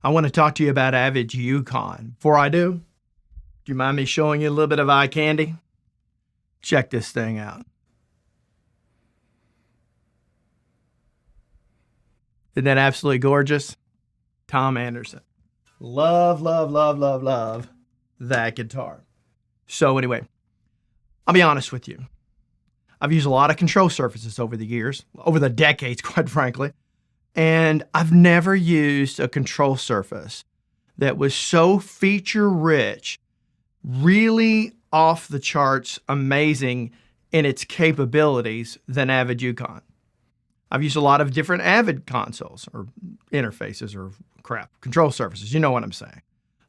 I want to talk to you about Avid Yukon. Before I do you mind me showing you a little bit of eye candy? Check this thing out. Isn't that absolutely gorgeous? Tom Anderson. Love, love, love, love, love that guitar. So anyway, I'll be honest with you. I've used a lot of control surfaces over the years, over the decades, quite frankly. And I've never used a control surface that was so feature rich, really off the charts, amazing in its capabilities than Avid Yukon. I've used a lot of different Avid consoles or interfaces or control surfaces. You know what I'm saying.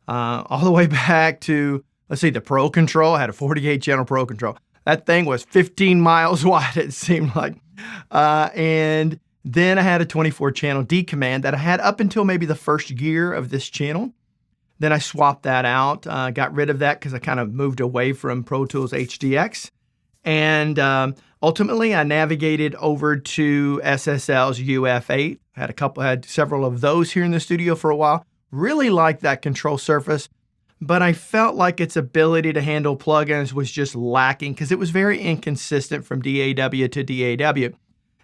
All the way back to, let's see, the Pro Control. I had a 48 channel Pro Control. That thing was 15 miles wide, it seemed like. And then I had a 24 channel D command that I had up until maybe the first year of this channel. Then I swapped that out, got rid of that because I kind of moved away from Pro Tools HDX. And ultimately I navigated over to SSL's UF8. Had several of those here in the studio for a while. Really liked that control surface, but I felt like its ability to handle plugins was just lacking because it was very inconsistent from DAW to DAW.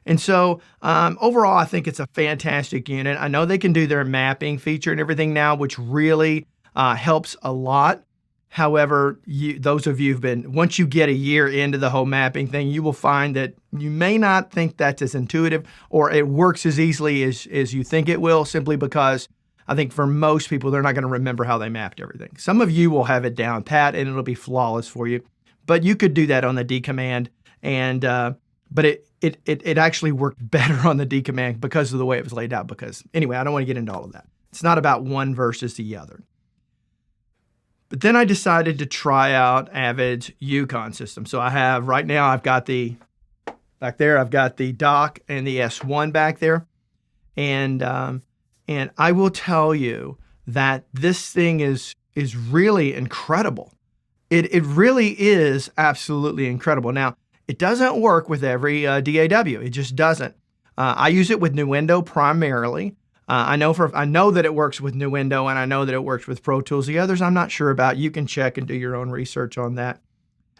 And so overall, I think it's a fantastic unit. I know they can do their mapping feature and everything now, which really helps a lot. However, those of you once you get a year into the whole mapping thing, you will find that you may not think that's as intuitive or it works as easily as you think it will, simply because I think for most people, they're not going to remember how they mapped everything. Some of you will have it down pat and it'll be flawless for you, but you could do that on the D command. And but it actually worked better on the D command because of the way it was laid out. Because anyway, I don't want to get into all of that. It's not about one versus the other. But then I decided to try out Avid's Yukon system. So right now I've got back there, I've got the dock and the S1 back there. And I will tell you that this thing is really incredible. It really is absolutely incredible. Now, it doesn't work with every DAW. It just doesn't. I use it with Nuendo primarily. I know that it works with Nuendo, and I know that it works with Pro Tools. The others I'm not sure about. You can check and do your own research on that.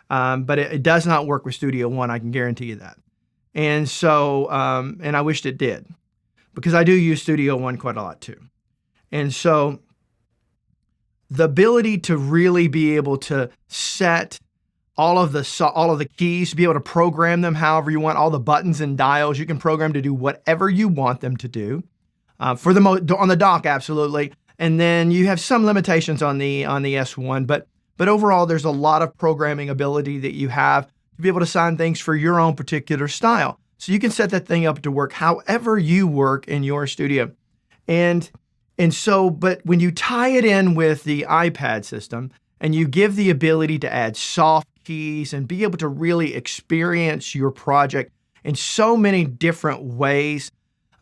But it does not work with Studio One. I can guarantee you that. And so, and I wished it did, because I do use Studio One quite a lot too. And so, the ability to really be able to set all of the keys, to be able to program them however you want, all the buttons and dials, you can program to do whatever you want them to do. On the dock, absolutely. And then you have some limitations on the S1, but overall, there's a lot of programming ability that you have to be able to assign things for your own particular style. So you can set that thing up to work however you work in your studio. But when you tie it in with the iPad system and you give the ability to add soft keys and be able to really experience your project in so many different ways.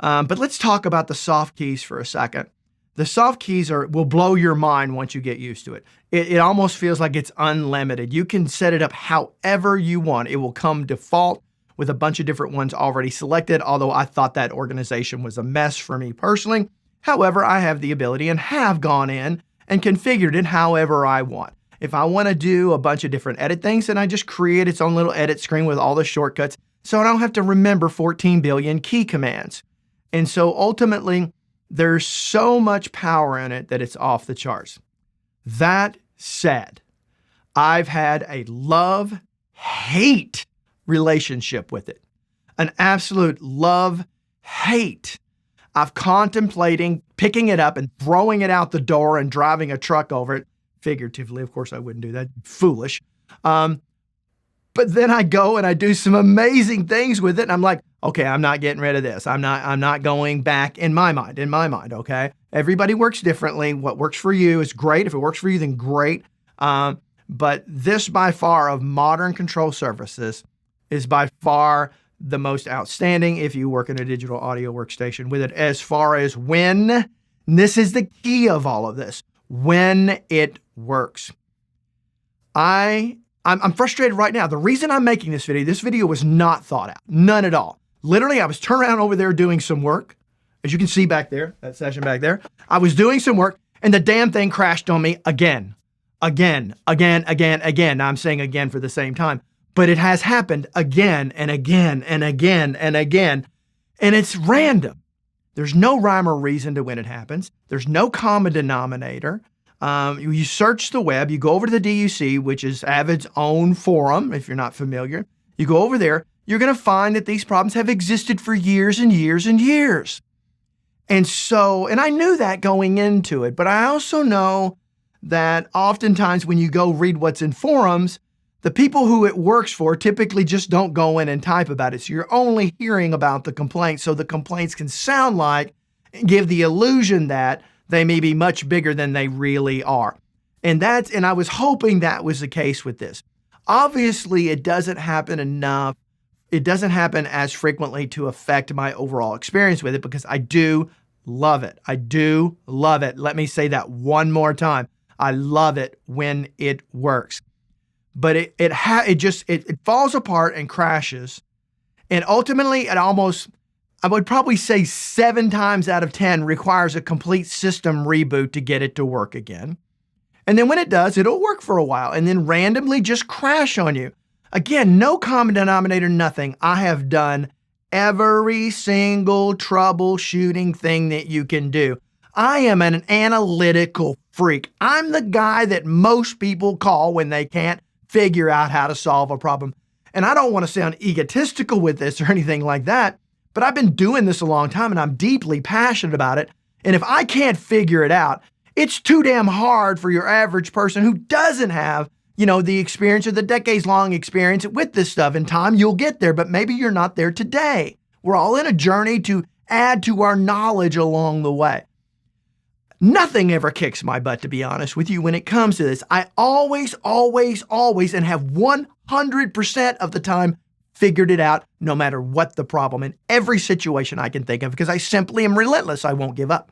But let's talk about the soft keys for a second. The soft keys will blow your mind once you get used to it. It almost feels like it's unlimited. You can set it up however you want. It will come default with a bunch of different ones already selected, although I thought that organization was a mess for me personally. However, I have the ability and have gone in and configured it however I want. If I want to do a bunch of different edit things, then I just create its own little edit screen with all the shortcuts, so I don't have to remember 14 billion key commands. And so ultimately, there's so much power in it that it's off the charts. That said, I've had a love-hate relationship with it. An absolute love-hate. I've contemplating picking it up and throwing it out the door and driving a truck over it. Figuratively, of course, I wouldn't do that. Foolish. But then I go and I do some amazing things with it. And I'm like, okay, I'm not getting rid of this. I'm not going back in my mind, okay? Everybody works differently. What works for you is great. If it works for you, then great. But this by far of modern control surfaces is by far the most outstanding if you work in a digital audio workstation with it, as far as when, this is the key of all of this, when it works. I'm frustrated right now. The reason I'm making this video was not thought out, none at all. Literally, I was turned around over there doing some work. as you can see back there, that session back there, I was doing some work and the damn thing crashed on me again. Now I'm saying again for the same time, but it has happened again and again and again and again. And it's random. There's no rhyme or reason to when it happens. There's no common denominator. You search the web, you go over to the DUC, which is Avid's own forum, if you're not familiar. You go over there, you're going to find that these problems have existed for years and years and years. And I knew that going into it, but I also know that oftentimes when you go read what's in forums, the people who it works for typically just don't go in and type about it. So you're only hearing about the complaints. So the complaints can sound like, give the illusion that they may be much bigger than they really are. And I was hoping that was the case with this. Obviously, it doesn't happen enough. It doesn't happen as frequently to affect my overall experience with it because I do love it. I do love it. Let me say that one more time. I love it when it works. But it falls apart and crashes. And ultimately, I would probably say 7 times out of 10 requires a complete system reboot to get it to work again. And then when it does, it'll work for a while and then randomly just crash on you. Again, no common denominator, nothing. I have done every single troubleshooting thing that you can do. I am an analytical freak. I'm the guy that most people call when they can't figure out how to solve a problem. And I don't want to sound egotistical with this or anything like that, but I've been doing this a long time and I'm deeply passionate about it. And if I can't figure it out, it's too damn hard for your average person who doesn't have, the experience or the decades-long experience with this stuff. In time, you'll get there, but maybe you're not there today. We're all in a journey to add to our knowledge along the way. Nothing ever kicks my butt, to be honest with you, when it comes to this. I always, and have 100% of the time figured it out, no matter what the problem, in every situation I can think of, because I simply am relentless. I won't give up.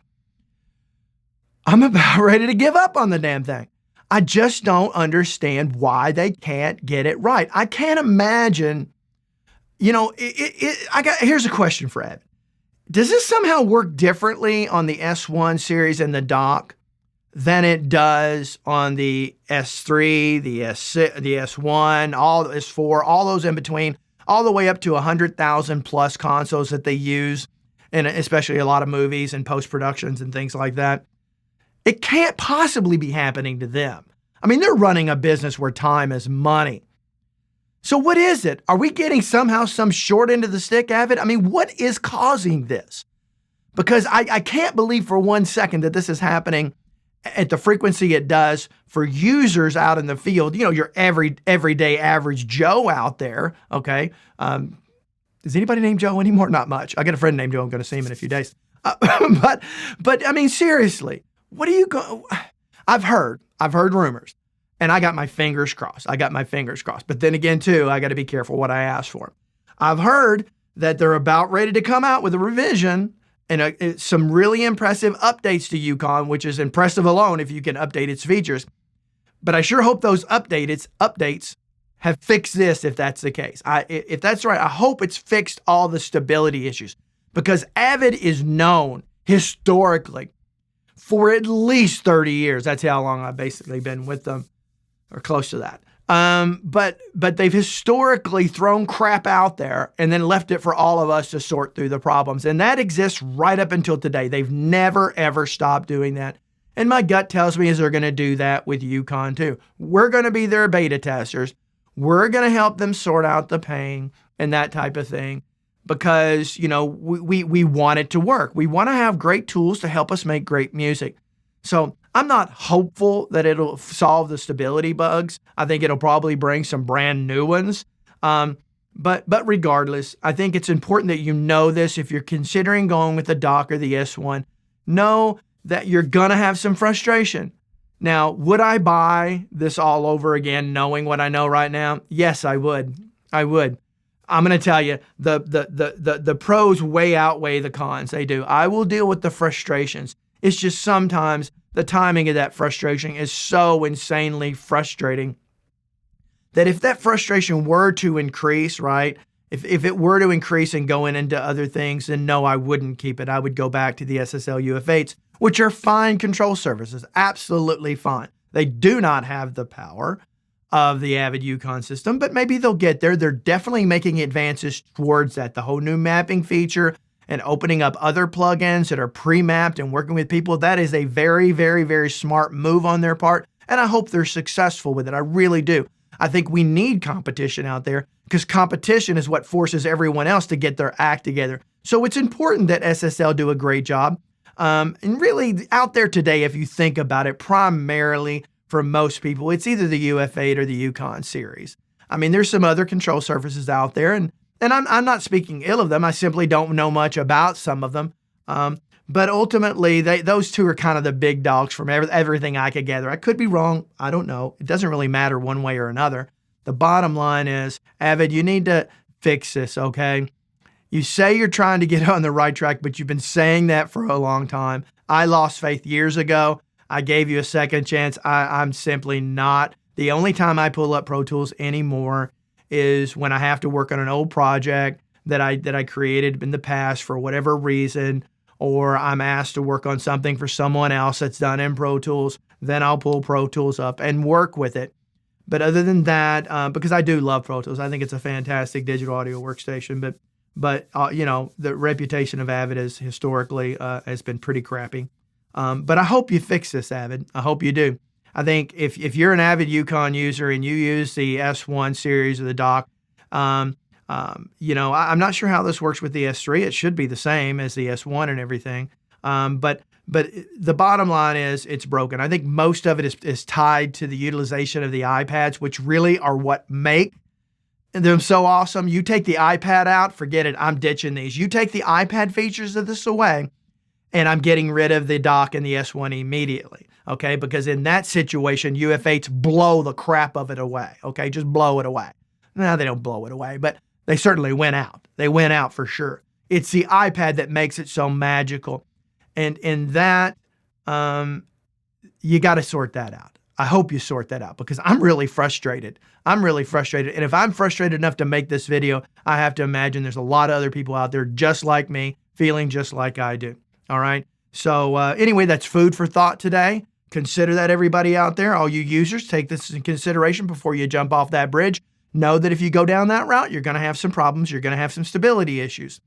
I'm about ready to give up on the damn thing. I just don't understand why they can't get it right. I can't imagine, here's a question for Ed. Does this somehow work differently on the S1 series and the dock than it does on the S3, the S6, the S1, all the S4, all those in between, all the way up to 100,000 plus consoles that they use, and especially a lot of movies and post-productions and things like that? It can't possibly be happening to them. I mean, they're running a business where time is money. So what is it? Are we getting somehow some short end of the stick, Avid? I mean, what is causing this? Because I can't believe for 1 second that this is happening at the frequency it does for users out in the field. Your everyday average Joe out there, okay? Is anybody named Joe anymore? Not much. I got a friend named Joe. I'm going to see him in a few days. But I mean, seriously, what are you going? I've heard rumors. And I got my fingers crossed. But then again, too, I got to be careful what I ask for. I've heard that they're about ready to come out with a revision and some really impressive updates to Yukon, which is impressive alone if you can update its features. But I sure hope those updates have fixed this, if that's the case. If that's right, I hope it's fixed all the stability issues, because Avid is known historically for at least 30 years. That's how long I've basically been with them, or close to that. But they've historically thrown crap out there and then left it for all of us to sort through the problems. And that exists right up until today. They've never, ever stopped doing that. And my gut tells me is they're going to do that with Yukon too. We're going to be their beta testers. We're going to help them sort out the pain and that type of thing, because, we want it to work. We want to have great tools to help us make great music. So I'm not hopeful that it'll solve the stability bugs. I think it'll probably bring some brand new ones. But regardless, I think it's important that you know this. If you're considering going with the dock or the S1, know that you're going to have some frustration. Now, would I buy this all over again, knowing what I know right now? Yes, I would. I'm going to tell you, the pros way outweigh the cons. They do. I will deal with the frustrations. It's just sometimes the timing of that frustration is so insanely frustrating that if that frustration were to increase, right, If it were to increase and going into other things, then no, I wouldn't keep it. I would go back to the SSL UF8s, which are fine control surfaces, absolutely fine. They do not have the power of the Avid Yukon system, but maybe they'll get there. They're definitely making advances towards that. The whole new mapping feature and opening up other plugins that are pre-mapped and working with people, that is a very, very, very smart move on their part. And I hope they're successful with it. I really do. I think we need competition out there because competition is what forces everyone else to get their act together. So it's important that SSL do a great job. And really out there today, if you think about it, primarily for most people, it's either the UF8 or the Yukon series. I mean, there's some other control surfaces out there, and I'm not speaking ill of them. I simply don't know much about some of them. But ultimately, those two are kind of the big dogs from everything I could gather. I could be wrong. I don't know. It doesn't really matter one way or another. The bottom line is, Avid, you need to fix this, okay? You say you're trying to get on the right track, but you've been saying that for a long time. I lost faith years ago. I gave you a second chance. I'm simply not. The only time I pull up Pro Tools anymore is when I have to work on an old project that I created in the past for whatever reason, or I'm asked to work on something for someone else that's done in Pro Tools. Then I'll pull Pro Tools up and work with it. But other than that, because I do love Pro Tools, I think it's a fantastic digital audio workstation. But you know, the reputation of Avid is historically has been pretty crappy. But I hope you fix this, Avid. I hope you do. I think if you're an Avid Yukon user and you use the S1 series of the dock, you know, I'm not sure how this works with the S3. It should be the same as the S1 and everything. But the bottom line is it's broken. I think most of it is tied to the utilization of the iPads, which really are what make them so awesome. You take the iPad out, forget it. I'm ditching these. You take the iPad features of this away, and I'm getting rid of the dock and the S1 immediately, okay? Because in that situation, UF8s blow the crap of it away, okay? Just blow it away. No, they don't blow it away, but they certainly went out. They went out for sure. It's the iPad that makes it so magical. And in that, you got to sort that out. I hope you sort that out because I'm really frustrated. I'm really frustrated. And if I'm frustrated enough to make this video, I have to imagine there's a lot of other people out there just like me, feeling just like I do. All right. So anyway, that's food for thought today. Consider that, everybody out there, all you users, take this in consideration before you jump off that bridge. Know that if you go down that route, you're going to have some problems. You're going to have some stability issues.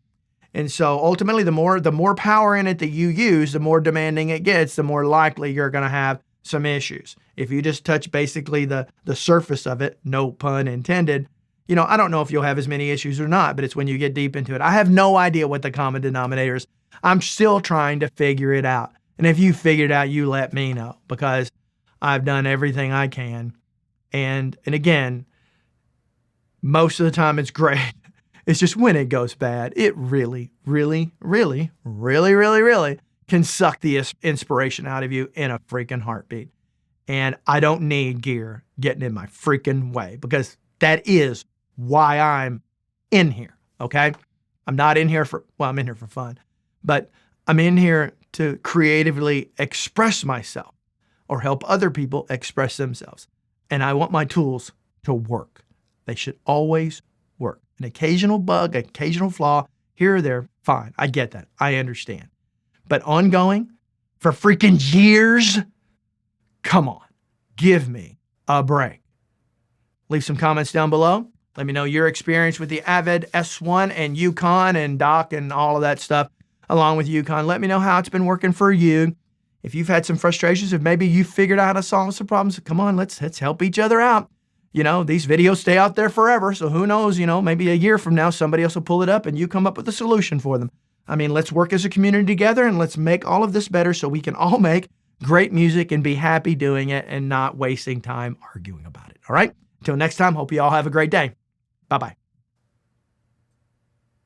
And so ultimately, the more power in it that you use, the more demanding it gets, the more likely you're going to have some issues. If you just touch basically the surface of it, no pun intended, you know, I don't know if you'll have as many issues or not, but it's when you get deep into it. I have no idea what the common denominator is. I'm still trying to figure it out. And if you figure it out, you let me know because I've done everything I can. And again, most of the time it's great. It's just when it goes bad, it really, really, really, really, really, really can suck the inspiration out of you in a freaking heartbeat. And I don't need gear getting in my freaking way because that is why I'm in here, okay? I'm not in here for, well, I'm in here for fun, but I'm in here to creatively express myself or help other people express themselves. And I want my tools to work. They should always work. An occasional bug, occasional flaw, here or there, fine. I get that. I understand. But ongoing, for freaking years, come on, give me a break. Leave some comments down below. Let me know your experience with the Avid S1 and Yukon and dock and all of that stuff along with Yukon. Let me know how it's been working for you. If you've had some frustrations, if maybe you figured out how to solve some problems, come on, let's help each other out. You know, these videos stay out there forever. So who knows, you know, maybe a year from now, somebody else will pull it up and you come up with a solution for them. I mean, let's work as a community together and let's make all of this better so we can all make great music and be happy doing it and not wasting time arguing about it. All right. Until next time, hope you all have a great day. Bye-bye.